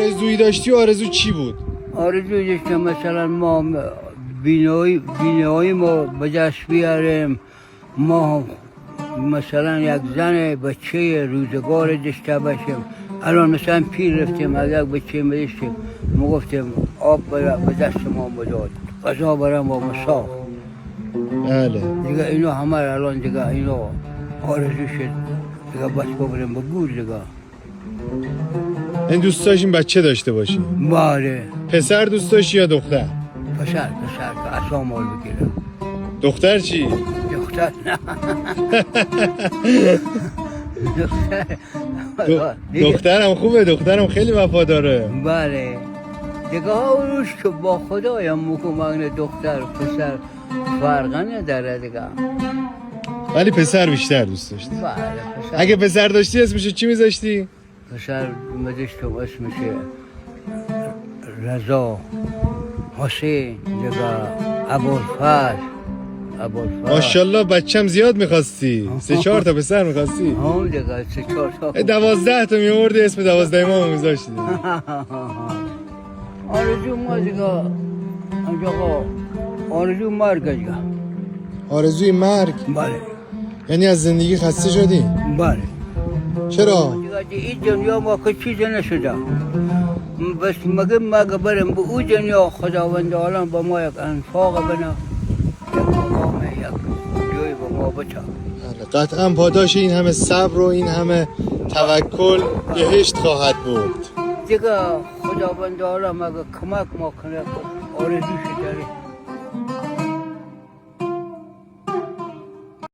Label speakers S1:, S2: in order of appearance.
S1: آرزویی داشتی؟ آرزو چی بود؟
S2: آرزوی داشتم مثلا ما بینایی ما به دست بیاریم، ما مثلا یک زن بچه روزگار داشته باشیم. الان مثلا پیر رفتیم از یک بچه میداشتیم، ما گفتیم آب به دست ما بداد، غذا برام ما مساخ.
S1: بله.
S2: دیگه اینو همه الان دیگه اینو آرزو شد دیگه، بس ببریم به گور دیگه.
S1: این دوست داشتیم بچه داشته باشیم؟
S2: بله.
S1: پسر دوست داشتی یا دختر؟
S2: پسر که اصلا مال بگیرم.
S1: دختر چی؟
S2: دختر نه.
S1: دخترم خوبه، دخترم خیلی وفاداره.
S2: بله دیگه ها روش که با خدایم مکمگن دختر پسر فرقا نداره دیگه.
S1: ولی پسر بیشتر دوست داشتی؟
S2: بله پسر.
S1: اگه پسر داشتی اسمشو چی میذاشتی؟
S2: پسر مدشتم اسمش رضا، حسین دیگه، ابوالفضل.
S1: ماشاءالله بچم زیاد میخواستی؟ 3-4 تا پسر میخواستی؟
S2: هم دیگه 3-4 تا.
S1: 12 تا میوردی اسم 12 ما میذاشتی.
S2: آرزو ما دیگه آقا، آرزو مرگ دیگه.
S1: آرزوی مرگ؟
S2: بله.
S1: یعنی از زندگی خسته شدی؟
S2: بله.
S1: چرا؟
S2: دیگه این دنیا ما که چیزی نشده، بس مگه بریم به او دنیا خداوند عالم با ما یک انفاق بنا، یک مقام، یک جوی با ما بچه.
S1: قطعا پاداش این همه صبر و این همه توکل بهشت خواهد بود.
S2: دیگه خداوند عالم اگه کمک ما کنه آرزوش داره.